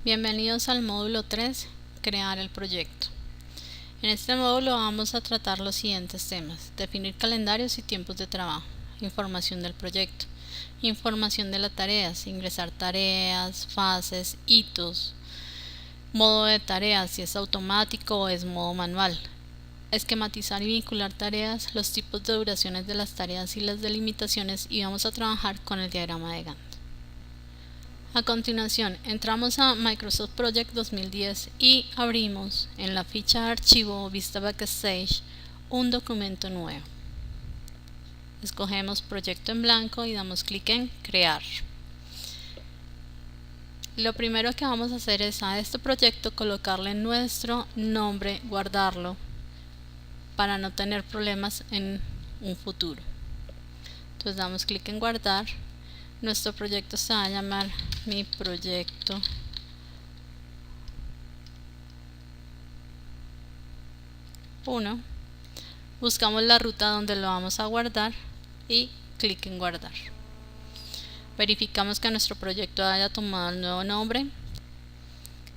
Bienvenidos al módulo 3, crear el proyecto. En este módulo vamos a tratar los siguientes temas: definir calendarios y tiempos de trabajo, información del proyecto, información de las tareas, ingresar tareas, fases, hitos, modo de tareas, si es automático o es modo manual, esquematizar y vincular tareas, los tipos de duraciones de las tareas y las delimitaciones, y vamos a trabajar con el diagrama de Gantt. A continuación, entramos a Microsoft Project 2010 y abrimos en la ficha de archivo Vista Backstage un documento nuevo. Escogemos proyecto en blanco y damos clic en crear. Lo primero que vamos a hacer es a este proyecto colocarle nuestro nombre, guardarlo para no tener problemas en un futuro. Entonces damos clic en guardar. Nuestro proyecto se va a llamar Mi Proyecto Uno. Buscamos la ruta donde lo vamos a guardar y clic en guardar. Verificamos que nuestro proyecto haya tomado el nuevo nombre.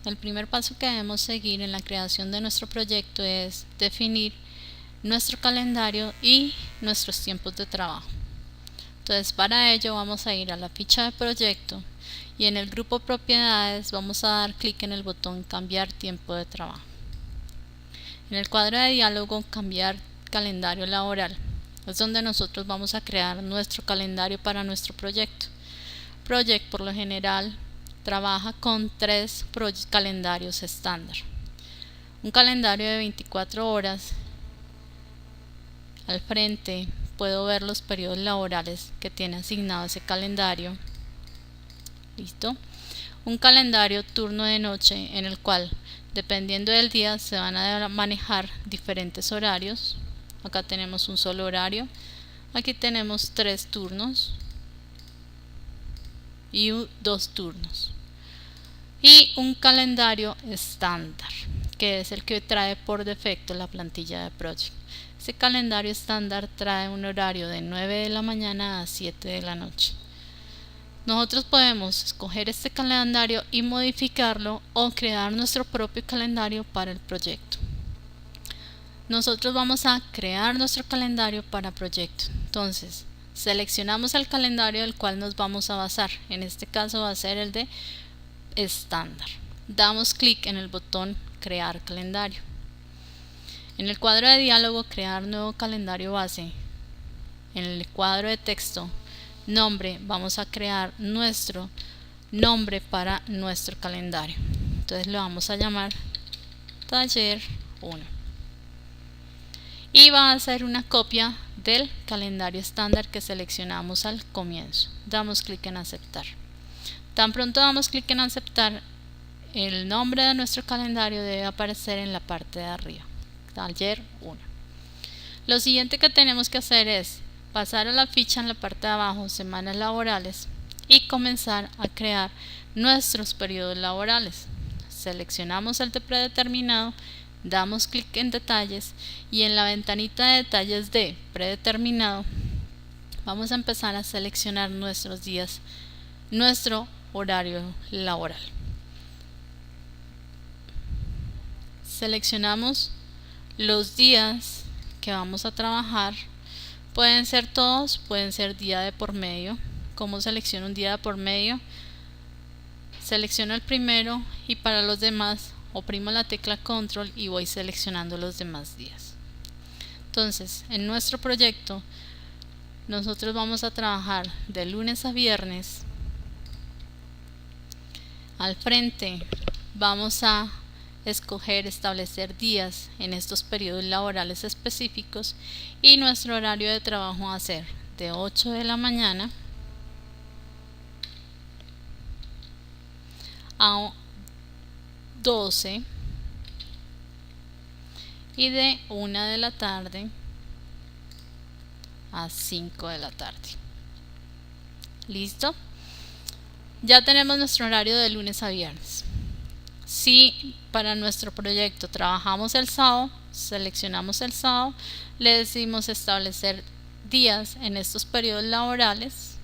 El primer paso que debemos seguir en la creación de nuestro proyecto es definir nuestro calendario y nuestros tiempos de trabajo. Entonces, para ello vamos a ir a la ficha de proyecto y en el grupo propiedades vamos a dar clic en el botón cambiar tiempo de trabajo. En el cuadro de diálogo cambiar calendario laboral es donde nosotros vamos a crear nuestro calendario para nuestro proyecto. Project por lo general trabaja con 3 calendarios estándar. Un calendario de 24 horas. Al frente puedo ver los periodos laborales que tiene asignado ese calendario. Listo. Un calendario turno de noche en el cual, dependiendo del día, se van a manejar diferentes horarios. Acá tenemos un solo horario. Aquí tenemos 3 turnos y 2 turnos. Y un calendario estándar, que es el que trae por defecto la plantilla de Project. Este calendario estándar trae un horario de 9 de la mañana a 7 de la noche. Nosotros podemos escoger este calendario y modificarlo o crear nuestro propio calendario para el proyecto. Nosotros vamos a crear nuestro calendario para proyecto. Entonces, seleccionamos el calendario del cual nos vamos a basar. En este caso va a ser el de estándar. Damos clic en el botón crear calendario. En el cuadro de diálogo crear nuevo calendario base. En el cuadro de texto nombre vamos a crear nuestro nombre para nuestro calendario. Entonces lo vamos a llamar taller 1 y va a ser una copia del calendario estándar que seleccionamos al comienzo. Damos clic en aceptar. Tan pronto damos clic en aceptar, el nombre de nuestro calendario debe aparecer en la parte de arriba, taller 1. Lo siguiente que tenemos que hacer es pasar a la ficha en la parte de abajo, semanas laborales, y comenzar a crear nuestros periodos laborales. Seleccionamos el de predeterminado, damos clic en detalles y en la ventanita de detalles de predeterminado vamos a empezar a seleccionar nuestros días, nuestro horario laboral. Seleccionamos los días que vamos a trabajar. Pueden ser todos, pueden ser día de por medio. ¿Cómo selecciono un día de por medio? Selecciono el primero y para los demás oprimo la tecla control y voy seleccionando los demás días. Entonces, en nuestro proyecto nosotros vamos a trabajar de lunes a viernes. Al frente vamos a establecer días en estos periodos laborales específicos y nuestro horario de trabajo va a ser de 8 de la mañana a 12 y de 1 de la tarde a 5 de la tarde. ¿Listo? Ya tenemos nuestro horario de lunes a viernes. Si para nuestro proyecto trabajamos el sábado, seleccionamos el sábado, le decimos establecer días en estos periodos laborales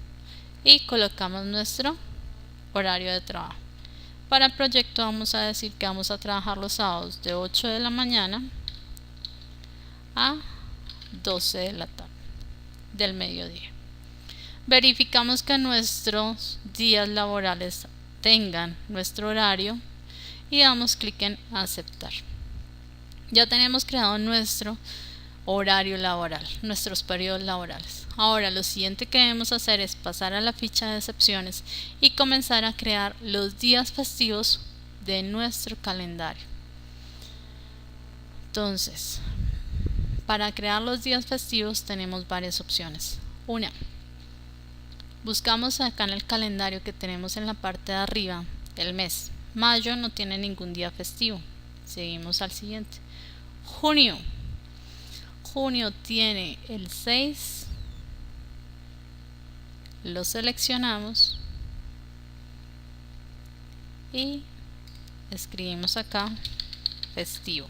y colocamos nuestro horario de trabajo. Para el proyecto vamos a decir que vamos a trabajar los sábados de 8 de la mañana a 12 de la tarde del mediodía. Verificamos que nuestros días laborales tengan nuestro horario y damos clic en aceptar. Ya tenemos creado nuestro horario laboral, nuestros periodos laborales. Ahora lo siguiente que debemos hacer es pasar a la ficha de excepciones y comenzar a crear los días festivos de nuestro calendario. Entonces, para crear los días festivos tenemos varias opciones. Una, buscamos acá en el calendario que tenemos en la parte de arriba el mes. Mayo no tiene ningún día festivo. Seguimos al siguiente. Junio tiene el 6. Lo seleccionamos y escribimos acá festivo.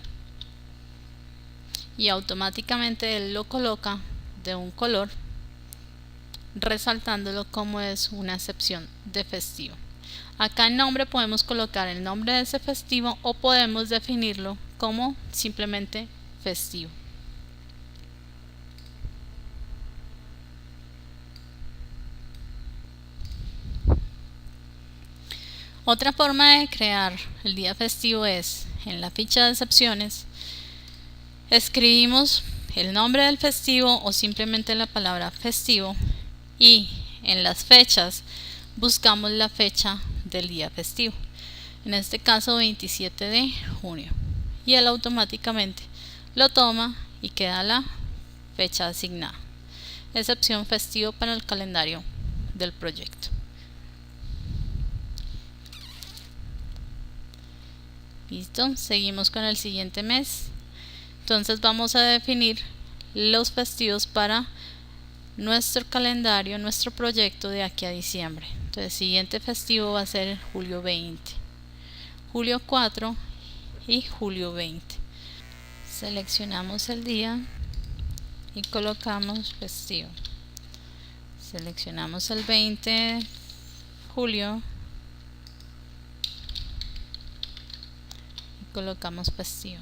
Y automáticamente él lo coloca de un color, resaltándolo como es una excepción de festivo. Acá en nombre podemos colocar el nombre de ese festivo o podemos definirlo como simplemente festivo. Otra forma de crear el día festivo es en la ficha de excepciones escribimos el nombre del festivo o simplemente la palabra festivo y en las fechas buscamos la fecha del día festivo, en este caso 27 de junio, y él automáticamente lo toma y queda la fecha asignada, excepción festivo para el calendario del proyecto. Listo, seguimos con el siguiente mes. Entonces vamos a definir los festivos para nuestro calendario, nuestro proyecto de aquí a diciembre. Entonces el siguiente festivo va a ser julio 20, julio 4 y julio 20. Seleccionamos el día y colocamos festivo. Seleccionamos el 20 de julio y colocamos festivo.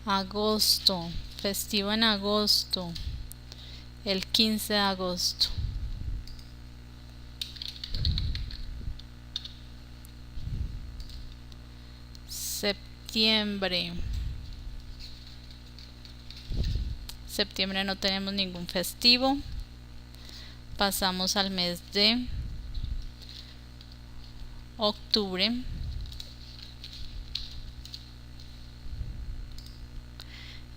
Agosto, festivo en agosto, el 15 de agosto. Septiembre no tenemos ningún festivo. Pasamos al mes de octubre.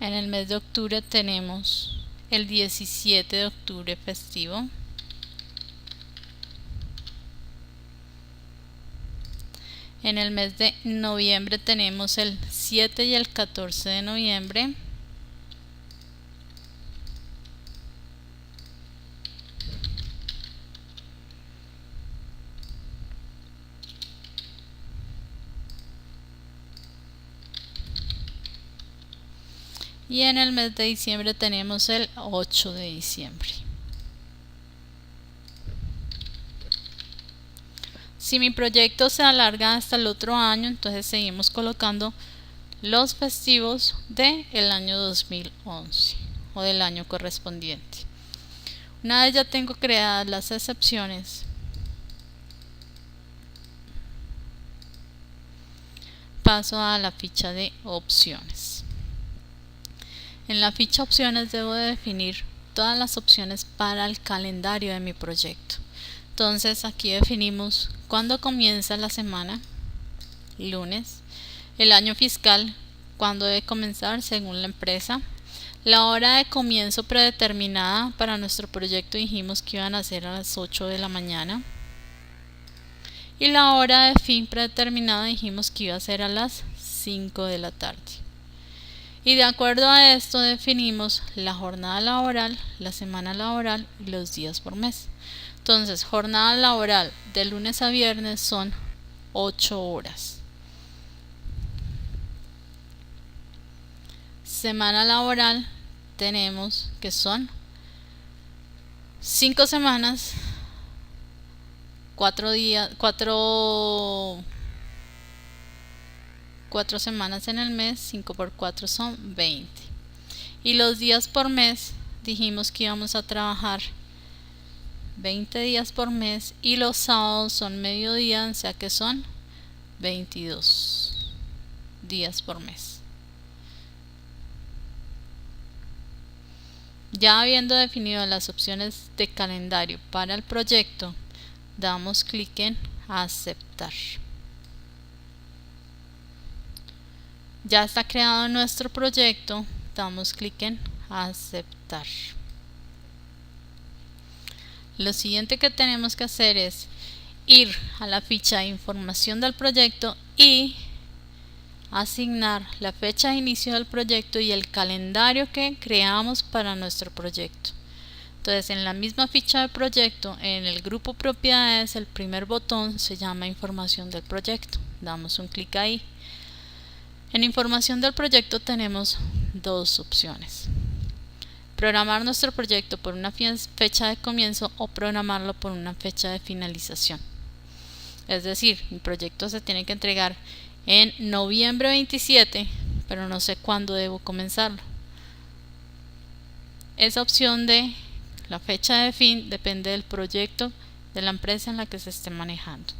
En el mes de octubre tenemos el 17 de octubre festivo. En el mes de noviembre tenemos el 7 y el 14 de noviembre. Y en el mes de diciembre tenemos el 8 de diciembre. Si mi proyecto se alarga hasta el otro año, entonces seguimos colocando los festivos del año 2011 o del año correspondiente. Una vez ya tengo creadas las excepciones, paso a la ficha de opciones. En la ficha opciones debo de definir todas las opciones para el calendario de mi proyecto. Entonces aquí definimos cuándo comienza la semana, lunes, el año fiscal, cuándo debe comenzar según la empresa, la hora de comienzo predeterminada para nuestro proyecto dijimos que iban a ser a las 8 de la mañana y la hora de fin predeterminada dijimos que iba a ser a las 5 de la tarde. Y de acuerdo a esto definimos la jornada laboral, la semana laboral y los días por mes. Entonces, jornada laboral de lunes a viernes son 8 horas. Semana laboral tenemos que son 5 semanas 4 semanas en el mes, 5 por 4 son 20. Y los días por mes, dijimos que íbamos a trabajar 20 días por mes y los sábados son mediodía, o sea que son 22 días por mes. Ya habiendo definido las opciones de calendario para el proyecto, damos clic en aceptar. Ya está creado nuestro proyecto, damos clic en aceptar. Lo siguiente que tenemos que hacer es ir a la ficha de información del proyecto y asignar la fecha de inicio del proyecto y el calendario que creamos para nuestro proyecto. Entonces, en la misma ficha de proyecto, en el grupo propiedades, el primer botón se llama información del proyecto. Damos un clic ahí. En información del proyecto tenemos dos opciones: programar nuestro proyecto por una fecha de comienzo o programarlo por una fecha de finalización. Es decir, mi proyecto se tiene que entregar en noviembre 27, pero no sé cuándo debo comenzarlo. Esa opción de la fecha de fin depende del proyecto de la empresa en la que se esté manejando.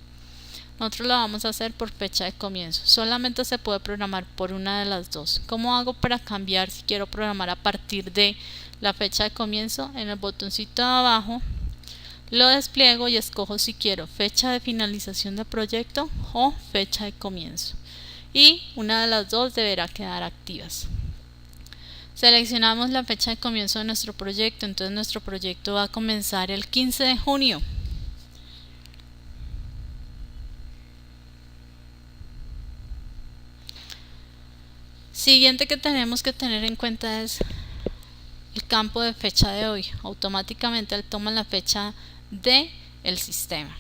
Nosotros lo vamos a hacer por fecha de comienzo. Solamente se puede programar por una de las dos. ¿Cómo hago para cambiar si quiero programar a partir de la fecha de comienzo? En el botoncito de abajo lo despliego y escojo si quiero fecha de finalización del proyecto o fecha de comienzo. Y una de las dos deberá quedar activas. Seleccionamos la fecha de comienzo de nuestro proyecto. Entonces nuestro proyecto va a comenzar el 15 de junio. Siguiente que tenemos que tener en cuenta es el campo de fecha de hoy. Automáticamente él toma la fecha de el sistema.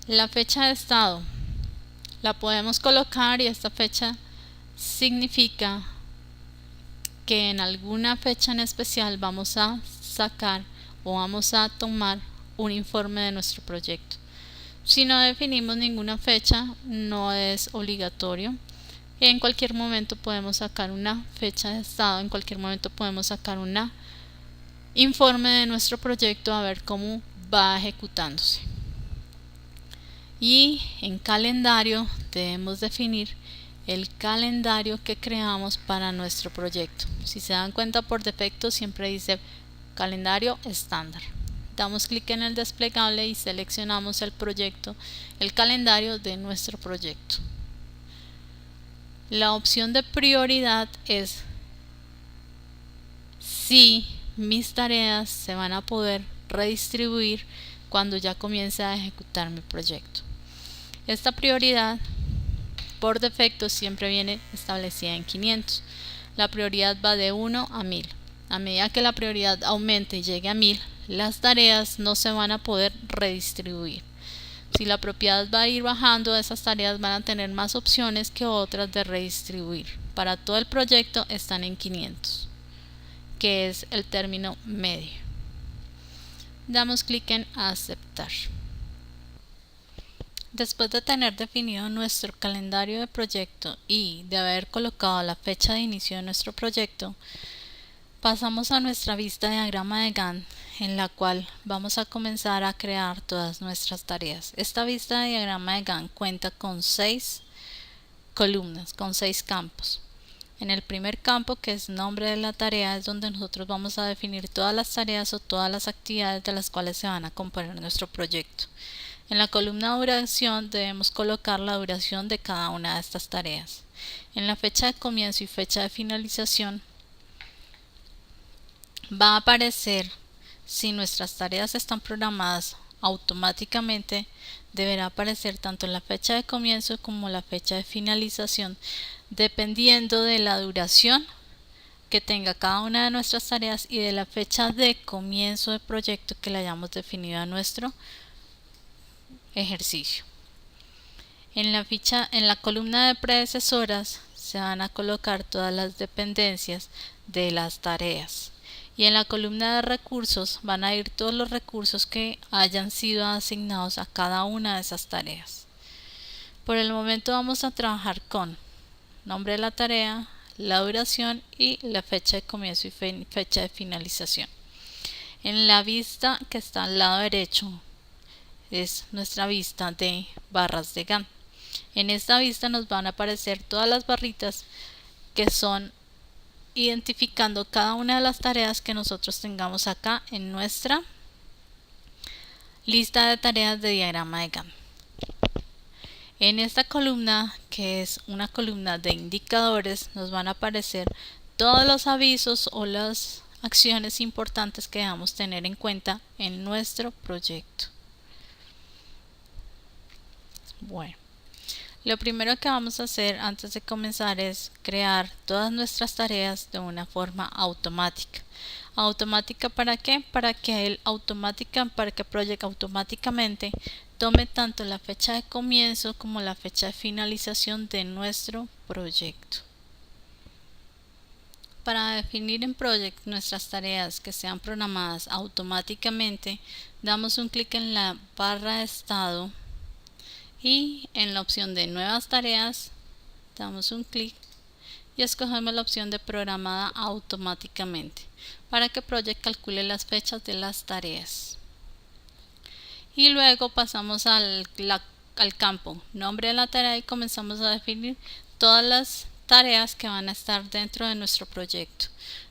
La fecha de estado la podemos colocar y esta fecha significa que en alguna fecha en especial vamos a sacar o vamos a tomar un informe de nuestro proyecto. Si no definimos ninguna fecha, no es obligatorio. En cualquier momento podemos sacar una fecha de estado, en cualquier momento podemos sacar un informe de nuestro proyecto a ver cómo va ejecutándose. Y en calendario debemos definir el calendario que creamos para nuestro proyecto. Si se dan cuenta, por defecto siempre dice calendario estándar. Damos clic en el desplegable y seleccionamos el proyecto, el calendario de nuestro proyecto. La opción de prioridad es si mis tareas se van a poder redistribuir cuando ya comience a ejecutar mi proyecto. Esta prioridad por defecto siempre viene establecida en 500. La prioridad va de 1 a 1000. A medida que la prioridad aumente y llegue a 1000, las tareas no se van a poder redistribuir. Si la propiedad va a ir bajando, esas tareas van a tener más opciones que otras de redistribuir. Para todo el proyecto están en 500, que es el término medio. Damos clic en aceptar. Después de tener definido nuestro calendario de proyecto y de haber colocado la fecha de inicio de nuestro proyecto, pasamos a nuestra vista de diagrama de Gantt, en la cual vamos a comenzar a crear todas nuestras tareas. Esta vista de diagrama de Gantt cuenta con 6 columnas, con 6 campos. En el primer campo, que es nombre de la tarea, es donde nosotros vamos a definir todas las tareas o todas las actividades de las cuales se van a componer nuestro proyecto. En la columna duración debemos colocar la duración de cada una de estas tareas. En la fecha de comienzo y fecha de finalización va a aparecer si nuestras tareas están programadas automáticamente. Deberá aparecer tanto la fecha de comienzo como la fecha de finalización, dependiendo de la duración que tenga cada una de nuestras tareas y de la fecha de comienzo de proyecto que le hayamos definido a nuestro ejercicio. En la columna de predecesoras se van a colocar todas las dependencias de las tareas y en la columna de recursos van a ir todos los recursos que hayan sido asignados a cada una de esas tareas. Por el momento vamos a trabajar con nombre de la tarea, la duración y la fecha de comienzo y fecha de finalización. En la vista que está al lado derecho es nuestra vista de barras de Gantt. En esta vista nos van a aparecer todas las barritas que son identificando cada una de las tareas que nosotros tengamos acá en nuestra lista de tareas de diagrama de Gantt. En esta columna, que es una columna de indicadores, nos van a aparecer todos los avisos o las acciones importantes que debamos tener en cuenta en nuestro proyecto. Bueno, lo primero que vamos a hacer antes de comenzar es crear todas nuestras tareas de una forma automática. ¿Automática para qué? Para que Project automáticamente tome tanto la fecha de comienzo como la fecha de finalización de nuestro proyecto. Para definir en Project nuestras tareas que sean programadas automáticamente, damos un clic en la barra de estado y en la opción de nuevas tareas damos un clic y escogemos la opción de programada automáticamente para que Project calcule las fechas de las tareas. Y luego pasamos al campo nombre de la tarea y comenzamos a definir todas las tareas que van a estar dentro de nuestro proyecto.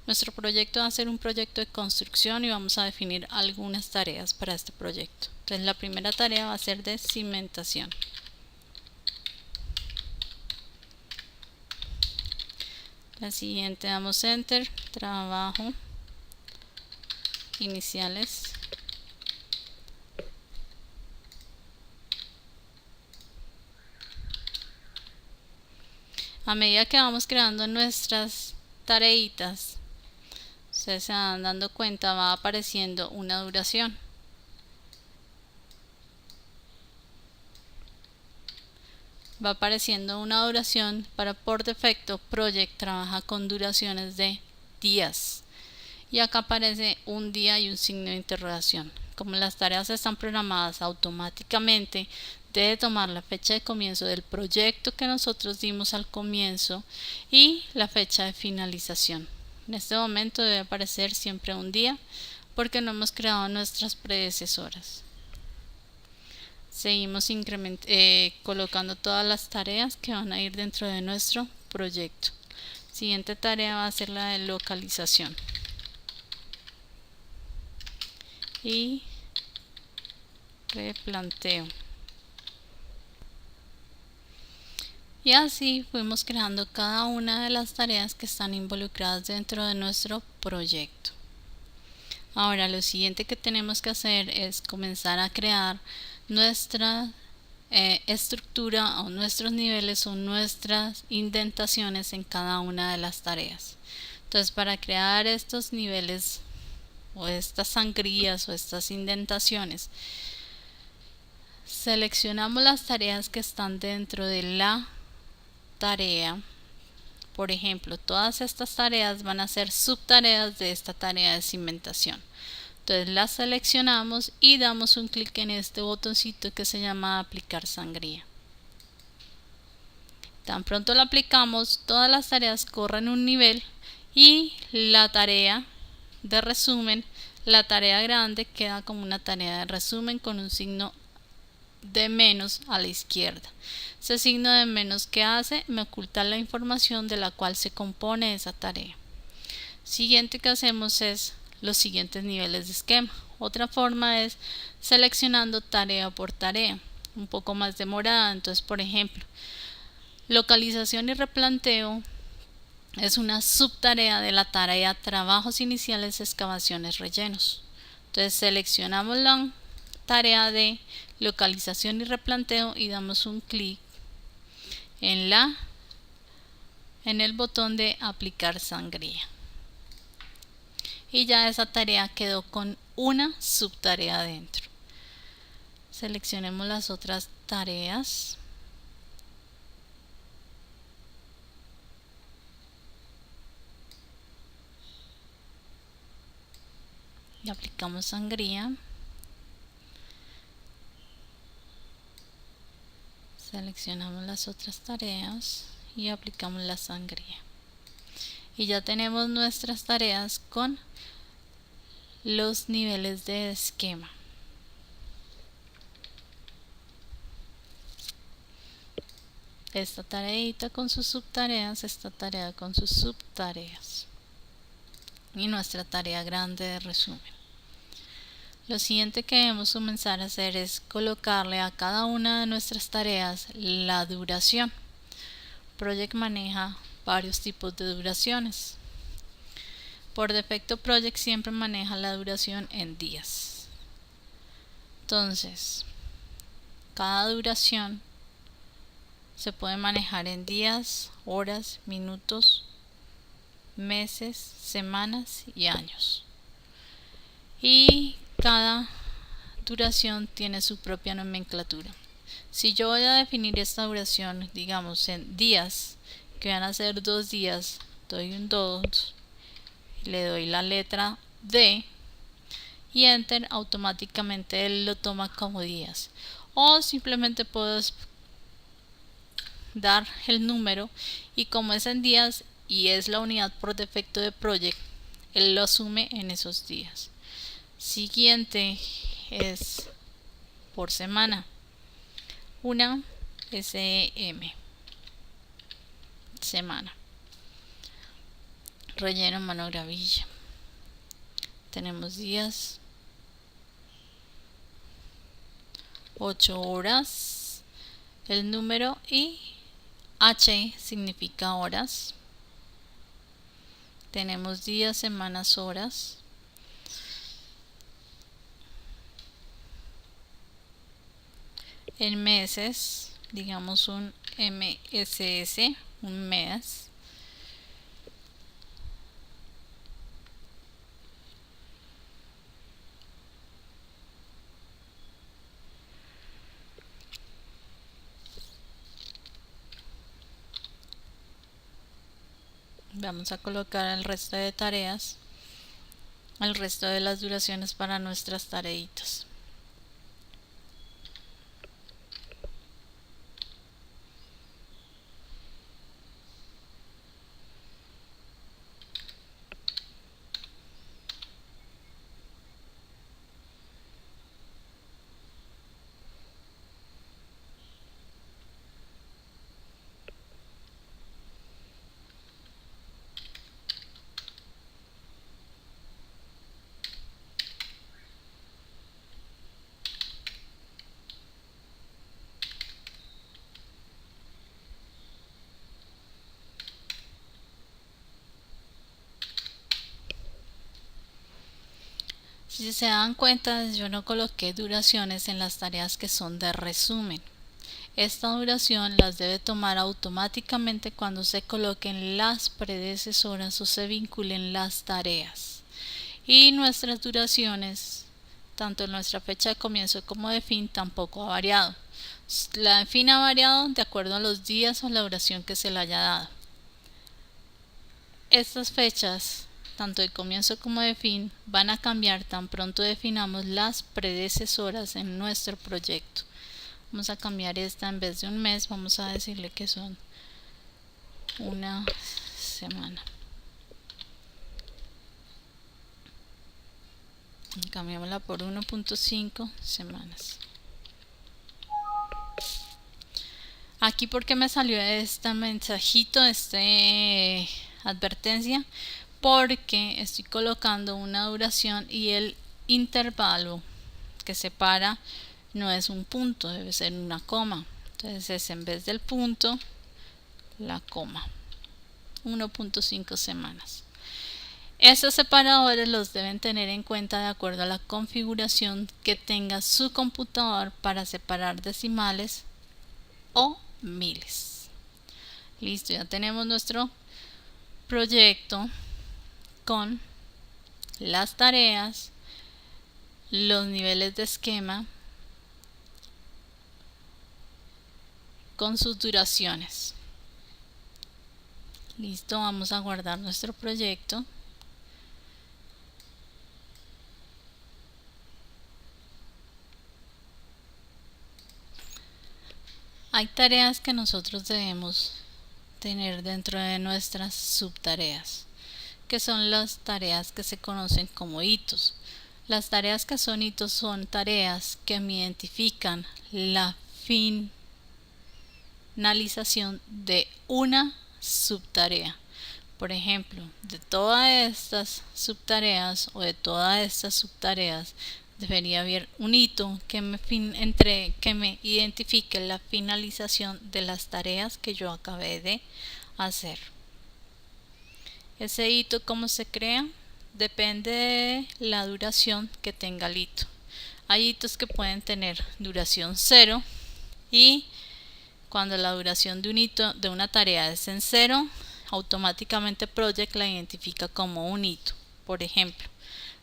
Nuestro proyecto va a ser un proyecto de construcción y vamos a definir algunas tareas para este proyecto. Entonces la primera tarea va a ser de cimentación. La siguiente damos enter, trabajo, iniciales. A medida que vamos creando nuestras tareitas, ustedes se van dando cuenta, va apareciendo una duración. Va apareciendo una duración por defecto. Project trabaja con duraciones de días y acá aparece un día y un signo de interrogación. Como las tareas están programadas automáticamente, debe tomar la fecha de comienzo del proyecto que nosotros dimos al comienzo y la fecha de finalización. En este momento debe aparecer siempre un día porque no hemos creado nuestras predecesoras. Seguimos colocando todas las tareas que van a ir dentro de nuestro proyecto. Siguiente tarea va a ser la de localización. Y replanteo. Y así fuimos creando cada una de las tareas que están involucradas dentro de nuestro proyecto. Ahora lo siguiente que tenemos que hacer es comenzar a crear nuestra estructura o nuestros niveles o nuestras indentaciones en cada una de las tareas. Entonces, para crear estos niveles o estas sangrías o estas indentaciones, seleccionamos las tareas que están dentro de la tarea. Por ejemplo, todas estas tareas van a ser subtareas de esta tarea de cimentación. Entonces las seleccionamos y damos un clic en este botoncito que se llama aplicar sangría. Tan pronto lo aplicamos, todas las tareas corren un nivel y la tarea de resumen, la tarea grande, queda como una tarea de resumen con un signo de menos a la izquierda. Ese signo de menos que hace, me oculta la información de la cual se compone esa tarea. Siguiente que hacemos es los siguientes niveles de esquema. Otra forma es seleccionando tarea por tarea, un poco más demorada. Entonces, por ejemplo, localización y replanteo es una subtarea de la tarea trabajos iniciales, excavaciones, rellenos. Entonces seleccionamos la tarea de localización y replanteo y damos un clic en el botón de aplicar sangría. Y ya esa tarea quedó con una subtarea dentro. Seleccionemos las otras tareas. y aplicamos sangría. Seleccionamos las otras tareas y aplicamos la sangría. Y ya tenemos nuestras tareas con los niveles de esquema. Esta tareita con sus subtareas, esta tarea con sus subtareas. Y nuestra tarea grande de resumen. Lo siguiente que debemos comenzar a hacer es colocarle a cada una de nuestras tareas la duración. Project maneja varios tipos de duraciones. Por defecto Project siempre maneja la duración en días. Entonces, cada duración se puede manejar en días, horas, minutos, meses, semanas y años. Y cada duración tiene su propia nomenclatura. Si yo voy a definir esta duración, digamos en días, que van a ser 2 días, doy un 2, le doy la letra D y Enter, automáticamente él lo toma como días. O simplemente puedo dar el número y como es en días y es la unidad por defecto de Project, él lo asume en esos días. Siguiente es por semana, una SEM, semana. Relleno mano gravilla, tenemos días, 8 horas, el número y H significa horas. Tenemos días, semanas, horas. En meses, digamos un MSS, un mes. Vamos a colocar el resto de tareas, el resto de las duraciones para nuestras tareitas. Si se dan cuenta, yo no coloqué duraciones en las tareas que son de resumen. Esta duración las debe tomar automáticamente cuando se coloquen las predecesoras o se vinculen las tareas. Y nuestras duraciones, tanto nuestra fecha de comienzo como de fin, tampoco ha variado. La de fin ha variado de acuerdo a los días o la duración que se le haya dado. Estas fechas, tanto de comienzo como de fin, van a cambiar tan pronto definamos las predecesoras en nuestro proyecto. Vamos a cambiar esta, en vez de un mes, vamos a decirle que son una semana. Cambiémosla por 1.5 semanas. Aquí, porque me salió este mensajito, advertencia, porque estoy colocando una duración y el intervalo que separa no es un punto, debe ser una coma. Entonces es, en vez del punto, la coma. 1.5 semanas. Estos separadores los deben tener en cuenta de acuerdo a la configuración que tenga su computador para separar decimales o miles. Listo, ya tenemos nuestro proyecto con las tareas, los niveles de esquema con sus duraciones. Listo, vamos a guardar nuestro proyecto. Hay tareas que nosotros debemos tener dentro de nuestras subtareas, que son las tareas que se conocen como hitos. Las tareas que son hitos son tareas que me identifican la finalización de una subtarea. Por ejemplo, de todas estas subtareas o de todas estas subtareas debería haber un hito que me identifique la finalización de las tareas que yo acabé de hacer. Ese hito, ¿cómo se crea? Depende de la duración que tenga el hito. Hay hitos que pueden tener duración 0 y cuando la duración de un hito de una tarea es en 0, automáticamente Project la identifica como un hito. Por ejemplo,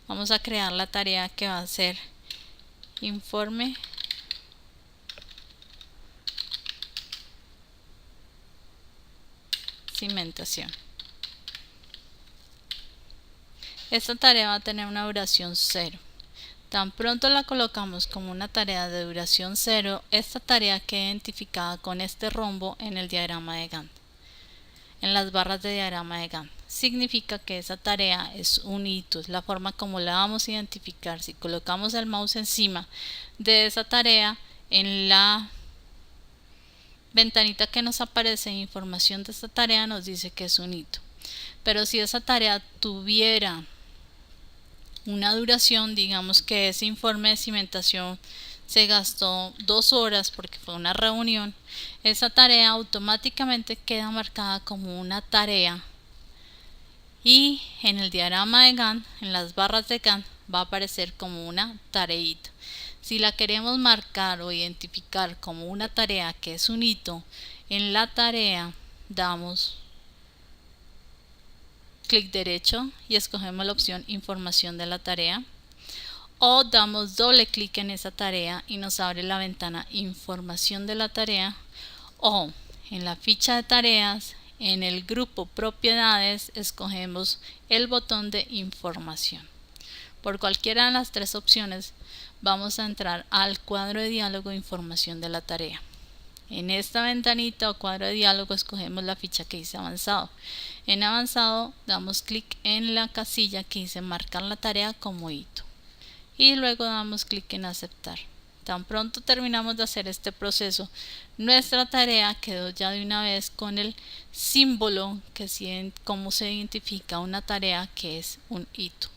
vamos a crear la tarea que va a ser informe cimentación. Esta tarea va a tener una duración 0. Tan pronto la colocamos como una tarea de duración 0, esta tarea queda identificada con este rombo en el diagrama de Gantt, en las barras de diagrama de Gantt. Significa que esa tarea es un hito, es la forma como la vamos a identificar. Si colocamos el mouse encima de esa tarea, en la ventanita que nos aparece información de esta tarea nos dice que es un hito. Pero si esa tarea tuviera una duración, digamos que ese informe de cimentación se gastó 2 horas porque fue una reunión, esa tarea automáticamente queda marcada como una tarea y en el diagrama de Gantt, en las barras de Gantt, va a aparecer como una tareita. Si la queremos marcar o identificar como una tarea que es un hito, en la tarea damos clic derecho y escogemos la opción información de la tarea, o damos doble clic en esa tarea y nos abre la ventana información de la tarea, o en la ficha de tareas, en el grupo propiedades, escogemos el botón de información. Por cualquiera de las 3 opciones vamos a entrar al cuadro de diálogo de información de la tarea. En esta ventanita o cuadro de diálogo escogemos la ficha que dice avanzado. En avanzado damos clic en la casilla que dice marcar la tarea como hito y luego damos clic en aceptar. Tan pronto terminamos de hacer este proceso, nuestra tarea quedó ya de una vez con el símbolo que es cómo se identifica una tarea que es un hito.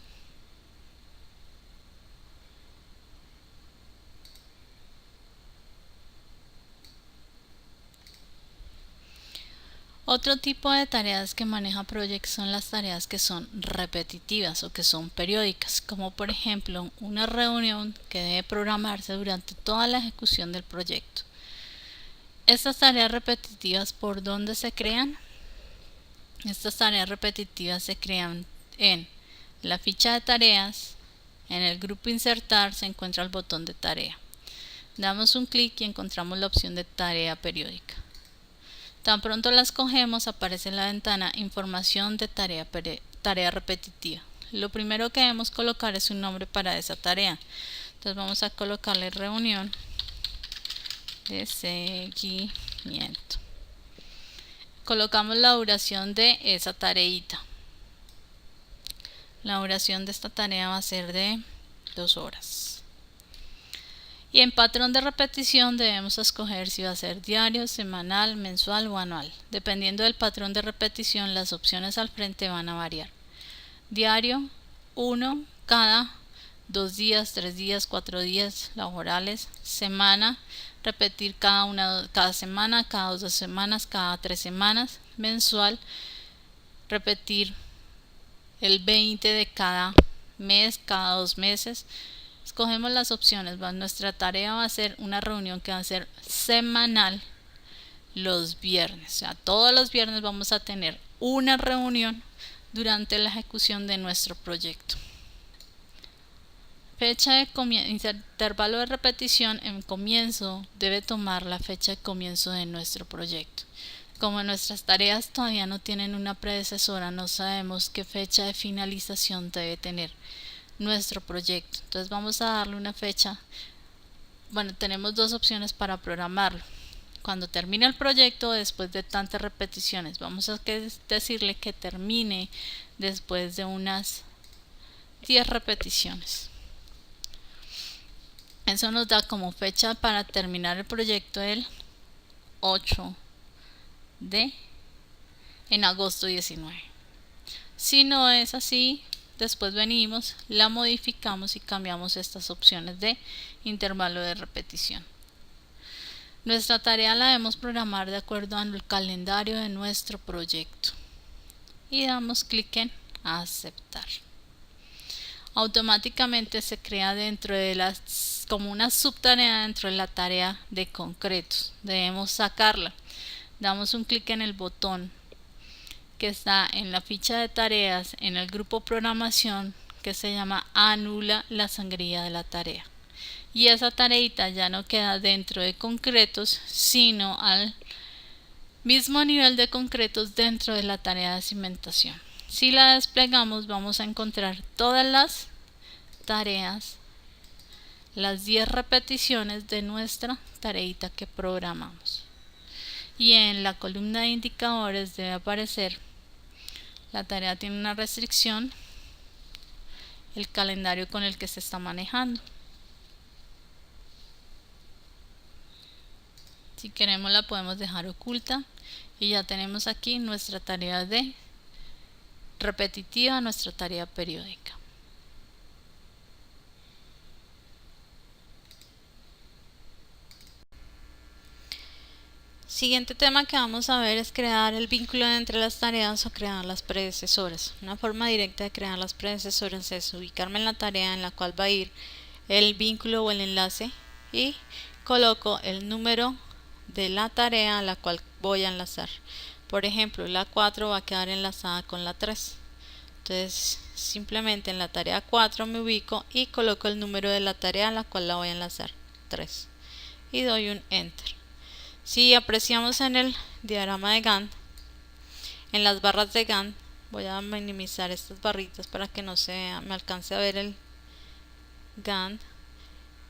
Otro tipo de tareas que maneja Project son las tareas que son repetitivas o que son periódicas, como por ejemplo una reunión que debe programarse durante toda la ejecución del proyecto. Estas tareas repetitivas, ¿por dónde se crean? Estas tareas repetitivas se crean en la ficha de tareas, en el grupo insertar se encuentra el botón de tarea. Damos un clic y encontramos la opción de tarea periódica. Tan pronto la escogemos, aparece en la ventana información de tarea repetitiva. Lo primero que debemos colocar es un nombre para esa tarea. Entonces vamos a colocarle reunión de seguimiento. Colocamos la duración de esa tareita. La duración de esta tarea va a ser de 2 horas. Y en patrón de repetición debemos escoger si va a ser diario, semanal, mensual o anual. Dependiendo del patrón de repetición, las opciones al frente van a variar. Diario, 1 cada 2 días, 3 días, 4 días laborales. Semana, repetir cada semana, cada 2 semanas, cada 3 semanas. Mensual, repetir el 20 de cada mes, cada 2 meses. Escogemos las opciones. Nuestra tarea va a ser una reunión que va a ser semanal los viernes. O sea, todos los viernes vamos a tener una reunión durante la ejecución de nuestro proyecto. Fecha de intervalo de repetición en comienzo debe tomar la fecha de comienzo de nuestro proyecto. Como nuestras tareas todavía no tienen una predecesora, no sabemos qué fecha de finalización debe tener nuestro proyecto. Entonces vamos a darle una fecha. Bueno, tenemos 2 opciones para programarlo. cuando termine el proyecto después de tantas repeticiones. Vamos a decirle que termine después de unas 10 repeticiones. Eso nos da como fecha para terminar el proyecto el 8 en agosto 19. Si no es así, después venimos, la modificamos y cambiamos estas opciones de intervalo de repetición. Nuestra tarea la debemos programar de acuerdo al calendario de nuestro proyecto y damos clic en aceptar. Automáticamente se crea dentro de como una subtarea dentro de la tarea de concretos. Debemos sacarla. Damos un clic en el botón que está en la ficha de tareas en el grupo programación que se llama anula la sangría de la tarea. Y esa tareita ya no queda dentro de concretos, sino al mismo nivel de concretos dentro de la tarea de cimentación. Si la desplegamos, vamos a encontrar todas las tareas, las 10 repeticiones de nuestra tareita que programamos. Y en la columna de indicadores debe aparecer: la tarea tiene una restricción, el calendario con el que se está manejando. Si queremos la podemos dejar oculta y ya tenemos aquí nuestra tarea de repetitiva, nuestra tarea periódica. Siguiente tema que vamos a ver es crear el vínculo entre las tareas o crear las predecesoras. Una forma directa de crear las predecesoras es ubicarme en la tarea en la cual va a ir el vínculo o el enlace y coloco el número de la tarea a la cual voy a enlazar. Por ejemplo, la 4 va a quedar enlazada con la 3. Entonces simplemente en la tarea 4 me ubico y coloco el número de la tarea a la cual la voy a enlazar, 3, y doy un enter. Si apreciamos en el diagrama de Gantt, en las barras de Gantt, voy a minimizar estas barritas para que no me alcance a ver el Gantt,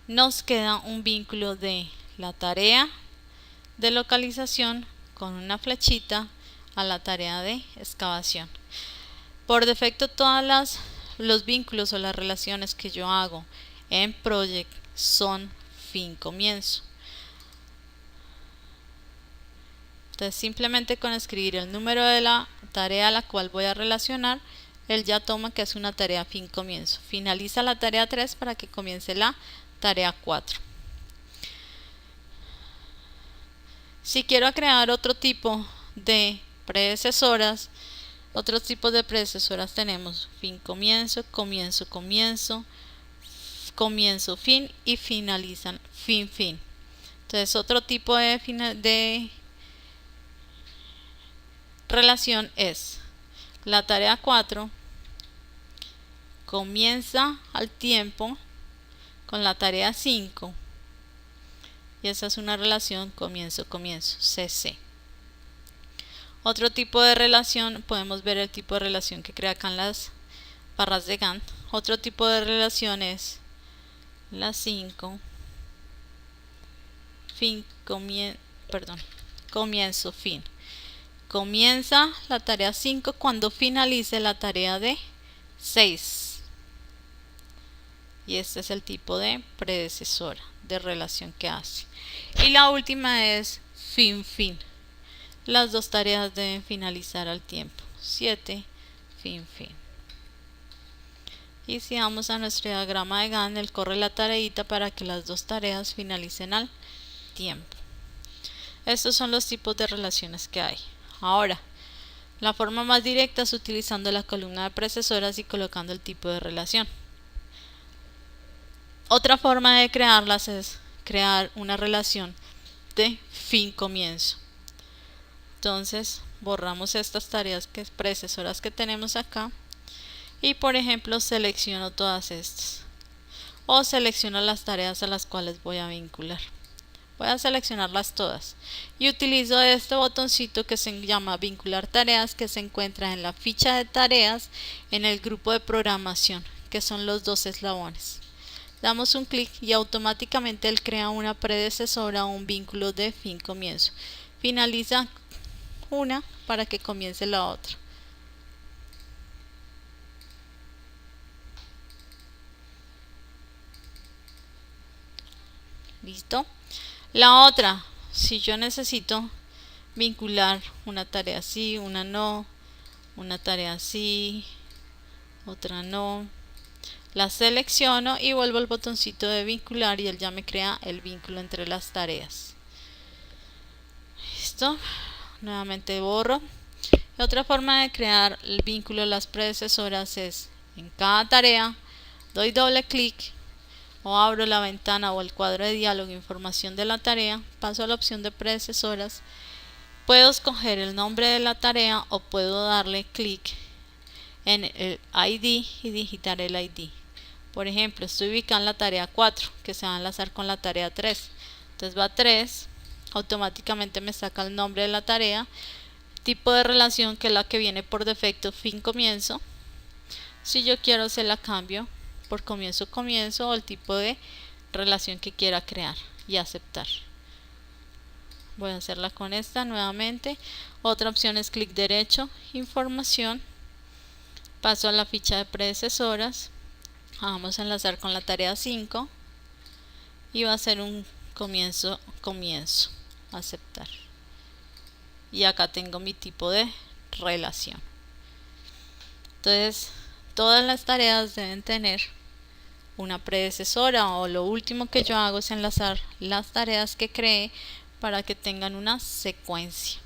nos queda un vínculo de la tarea de localización con una flechita a la tarea de excavación. Por defecto todos los vínculos o las relaciones que yo hago en Project son fin comienzo. Entonces simplemente con escribir el número de la tarea a la cual voy a relacionar, él ya toma que es una tarea fin comienzo. Finaliza la tarea 3 para que comience la tarea 4. Si quiero crear otro tipo de predecesoras, otros tipos de predecesoras tenemos fin comienzo, comienzo comienzo, comienzo fin y finalizan fin fin. Entonces otro tipo de relación es la tarea 4 comienza al tiempo con la tarea 5 y esa es una relación comienzo comienzo, CC. Otro tipo de relación, podemos ver el tipo de relación que crea acá en las barras de Gantt. Otro tipo de relación es la 5 comienzo fin. Comienza la tarea 5 cuando finalice la tarea de 6. Y este es el tipo de predecesora de relación que hace. Y la última es fin fin. Las dos tareas deben finalizar al tiempo. 7 fin fin. Y si vamos a nuestro diagrama de Gantt, él corre la tareita para que las dos tareas finalicen al tiempo. Estos son los tipos de relaciones que hay. Ahora, la forma más directa es utilizando la columna de predecesoras y colocando el tipo de relación. Otra forma de crearlas es crear una relación de fin comienzo. Entonces borramos estas tareas predecesoras que tenemos acá y por ejemplo selecciono todas estas o selecciono las tareas a las cuales voy a vincular. Voy a seleccionarlas todas y utilizo este botoncito que se llama vincular tareas, que se encuentra en la ficha de tareas en el grupo de programación, que son los dos eslabones. damos un clic y automáticamente él crea una predecesora o un vínculo de fin comienzo. Finaliza una para que comience la otra. ¿Listo? La otra, si yo necesito vincular una tarea sí, una no, una tarea sí, otra no, la selecciono y vuelvo al botoncito de vincular y él ya me crea el vínculo entre las tareas. Listo, nuevamente borro. Otra forma de crear el vínculo de las predecesoras es en cada tarea doy doble clic o abro la ventana o el cuadro de diálogo información de la tarea, paso a la opción de predecesoras, puedo escoger el nombre de la tarea o puedo darle clic en el ID y digitar el ID. Por ejemplo, estoy ubicando en la tarea 4 que se va a enlazar con la tarea 3, entonces va 3, automáticamente me saca el nombre de la tarea, tipo de relación que es la que viene por defecto fin comienzo. Si yo quiero se la cambio por comienzo o el tipo de relación que quiera crear y aceptar. Voy a hacerla con esta nuevamente. Otra opción es clic derecho, información, paso a la ficha de predecesoras, vamos a enlazar con la tarea 5 y va a ser un comienzo, aceptar. Y acá tengo mi tipo de relación. Entonces, todas las tareas deben tener una predecesora o lo último que yo hago es enlazar las tareas que creé para que tengan una secuencia.